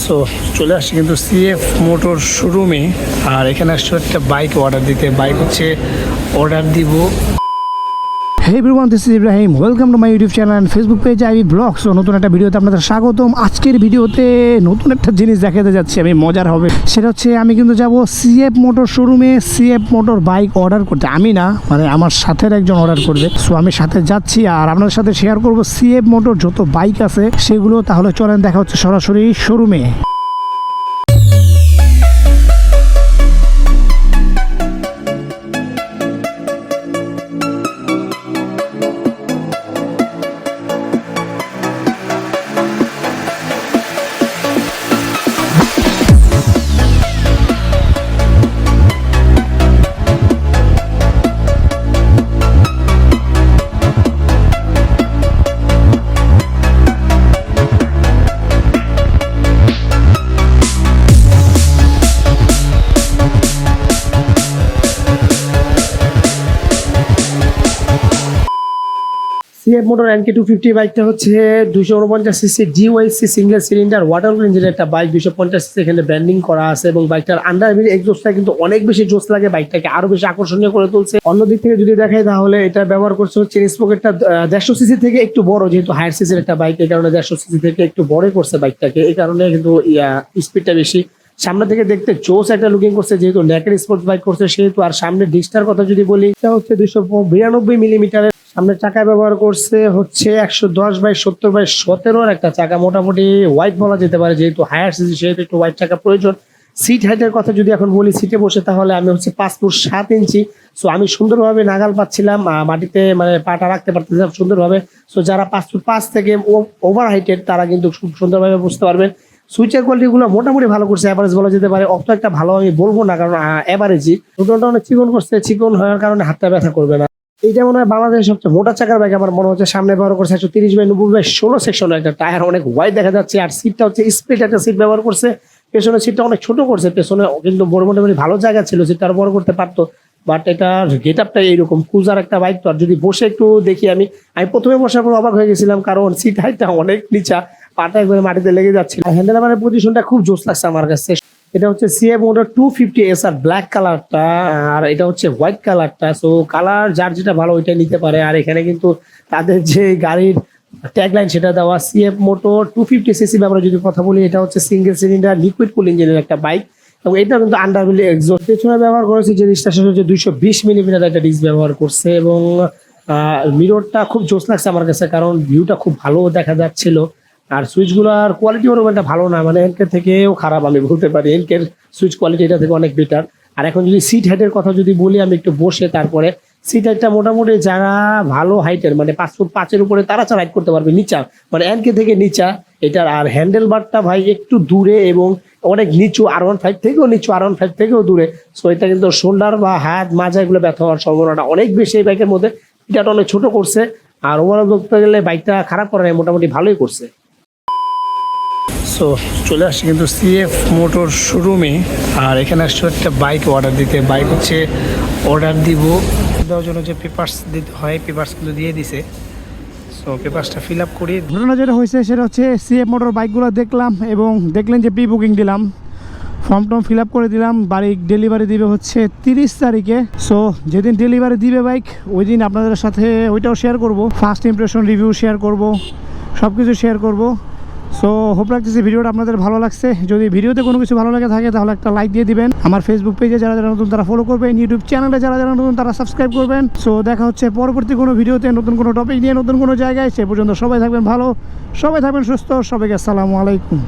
So চলে আসছি কিন্তু সিএফ মোটর শোরুমে, আর এখানে আসছে একটা বাইক অর্ডার দিতে। বাইক হচ্ছে অর্ডার দিব। Hey everyone, this is Ibrahim. Welcome to my YouTube channel and Facebook page IB Vlogs. So নতুন একটা ভিডিওতে আপনাদের স্বাগতম। আজকের ভিডিওতে নতুন একটা জিনিস দেখাতে যাচ্ছি আমি, মজার হবে। সেটা হচ্ছে আমি কিন্তু যাব সিএফ মোটর শোরুমে সিএফ মোটর বাইক অর্ডার করতে। আমি না, মানে আমার সাথের একজন অর্ডার করবে। সো আমি সাথে যাচ্ছি আর আপনাদের সাথে শেয়ার করব সিএফ মোটর যত বাইক আছে সেগুলো। তাহলে চলেন দেখা হচ্ছে সরাসরি শোরুমে। সিএফ মোটর NK 250 বাইকটা হচ্ছে 249 CC GYC single cylinder water কুল ইঞ্জিনের একটা বাইক। 250 সিসি এখানে ব্র্যান্ডিং করা আছে এবং বাইকটার আন্ডারভিল এক্সজস্টটা কিন্তু অনেক বেশি জোস লাগে, বাইকটাকে আরো বেশি আকর্ষণীয় করে তুলছে। অন্যদিক থেকে যদি দেখাই তাহলে এটা ব্যবহার করছে হচ্ছে স্পোকেটটা 150 সিসি থেকে একটু বড়, যেহেতু হায়ার সিসির একটা বাইক এই কারণে 150 সিসি থেকে একটু বড় করছে বাইকটাকে, এই কারণে কিন্তু স্পিডটা বেশি। সামনে থেকে দেখতে জোস একটা লুকিং করছে, যেহেতু নেকের স্পোর্টস বাইক করছে সেহেতু। আর সামনে ডিস্কটার কথা যদি বলি, এটা হচ্ছে 292 মিলিমিটারের সামনের চাকা ব্যবহার করছে হচ্ছে 110/70/17 একটা চাকা, মোটামুটি ওয়াইড বলা যেতে পারে, যেহেতু হায়ার সিসি সেহেতু একটু ওয়াইড চাকা প্রয়োজন। সিট হাইটের কথা যদি এখন বলি, সিটে বসে তাহলে আমি হচ্ছে 5 ফুট 7 ইঞ্চি। সো আমি সুন্দরভাবে নাগাল পাচ্ছিলাম, মাটিতে মানে পাটা রাখতে পারতেছিলাম সুন্দরভাবে। সো যারা 5 ফুট 5 থেকে ওভার হাইটের তারা কিন্তু খুব সুন্দরভাবে বুঝতে পারবেন। সুইচের কোয়ালিটিগুলো মোটামুটি ভালো করছে, অ্যাভারেজ বলা যেতে পারে। অত একটা ভালো আমি বলবো না, কারণ অ্যাভারেজই। দুটোটা অনেক চিকন করছে, চিকন হওয়ার কারণে হাতটা ব্যথা করবে না। এইটা মনে হয় বাংলাদেশের সবচেয়ে মোটা চাকার বাইক আমার মনে হচ্ছে। সামনে ব্যবহার করছে 130/90/16 সেকশনের একটা টায়ার, অনেক ওয়াইড দেখা যাচ্ছে। আর সিটটা হচ্ছে স্প্লিট একটা সিট ব্যবহার করছে। পেছনের সিটটা অনেক ছোট করছে, পেছনে কিন্তু বড় মোটামুটি ভালো জায়গা ছিল, সিটটা আরো বড় করতে পারতো। বাট এটার গেট আপটা এইরকম ক্রুজার একটা বাইক। তো আর যদি বসে একটু দেখি, আমি প্রথমে বসার পর অবাক হয়ে গেছিলাম, কারণ সিট হাইটটা অনেক নিচা, পাটা একবারে মাটিতে লেগে যাচ্ছে। হ্যান্ডেলবারের পজিশনটা খুব জোস লাগছে আমার কাছে। এটা হচ্ছে সিএফ মোটর 250 SR ব্ল্যাক কালারটা, আর এটা হচ্ছে হোয়াইট কালারটা। সো কালার যার যেটা ভালো ওইটাই নিতে পারে। আর এখানে কিন্তু তাদের যে গাড়ির ট্যাগলাইন সেটা দেওয়া, সিএফ মোটর 250 সিসি ব্যাপারে যদি কথা বলি, এটা হচ্ছে সিঙ্গেল সিলিন্ডার লিকুইড কুল ইঞ্জিনের একটা বাইক এবং এটা কিন্তু আন্ডারভিল এক্সজস্ট। পেছনে ব্যবহার করেছে যে ডিস্কটা সেটা হচ্ছে 220 মিলিমিটার একটা ডিস্ক ব্যবহার করছে এবং মিররটা খুব জোস লাগছে আমার কাছে, কারণ ভিউটা খুব ভালো দেখা যাচ্ছিল। আর সুইচগুলোর কোয়ালিটি ওরকম একটা ভালো না, মানে এনকের থেকেও খারাপ আমি বলতে পারি। এনকের সুইচ কোয়ালিটি এটা থেকে অনেক বেটার। আর এখন যদি সিট হাইটের কথা যদি বলি, আমি একটু বসে তারপরে সিট হাইটটা মোটামুটি যারা ভালো হাইটের মানে 5 ফুট 5-এর উপরে তারা রাইড করতে পারবে নিচা, মানে এনকে থেকে নিচা এটার। আর হ্যান্ডেল বারটা ভাই একটু দূরে এবং অনেক নিচু, R15 থেকেও নিচু, R15 থেকেও দূরে। সো এটা কিন্তু শোল্ডার বা হাত মাজা এগুলো ব্যথা হওয়ার সম্ভাবনাটা অনেক বেশি এই বাইকের মধ্যে। এটা অনেক ছোট করছে, আর ওভারঅল বলতে গেলে বাইকটা খারাপ করে নাই, মোটামুটি ভালোই করছে। সো চলে আসছি কিন্তু সিএফ মোটর শোরুমে, আর এখানে আসছে একটা বাইক অর্ডার দিতে। বাইক হচ্ছে অর্ডার দিব, দেওয়ার জন্য যে পেপার্স দিতে হয় পেপার্স কিন্তু দিয়ে দিছে। সো পেপার্সটা ফিল আপ করি। ঘটনা যেটা হয়েছে সেটা হচ্ছে সিএফ মোটর বাইকগুলো দেখলাম এবং দেখলেন যে প্রি বুকিং দিলাম, ফর্ম টর্ম ফিল আপ করে দিলাম। বাইক ডেলিভারি দিবে হচ্ছে 30 তারিখে। সো যেদিন ডেলিভারি দিবে বাইক ওই দিন আপনাদের সাথে ওইটাও শেয়ার করব, ফার্স্ট ইমপ্রেশন রিভিউ শেয়ার করব, সব কিছু শেয়ার করব। সো হোপ রাখতেছি ভিডিওটা আপনাদের ভালো লাগছে। যদি ভিডিওতে কোনো কিছু ভালো লাগে থাকে তাহলে একটা লাইক দিয়ে দিবেন। আমার ফেসবুক পেজে যারা যারা নতুন তারা ফলো করবেন, ইউটিউব চ্যানেলে যারা যারা নতুন তারা সাবস্ক্রাইব করবেন। সো দেখা হচ্ছে পরবর্তী কোনো ভিডিওতে, নতুন কোনো টপিক নিয়ে, নতুন কোনো জায়গায়। সে পর্যন্ত সবাই থাকবেন ভালো, সবাই থাকবেন সুস্থ, সবাইকে আসসালামু আলাইকুম।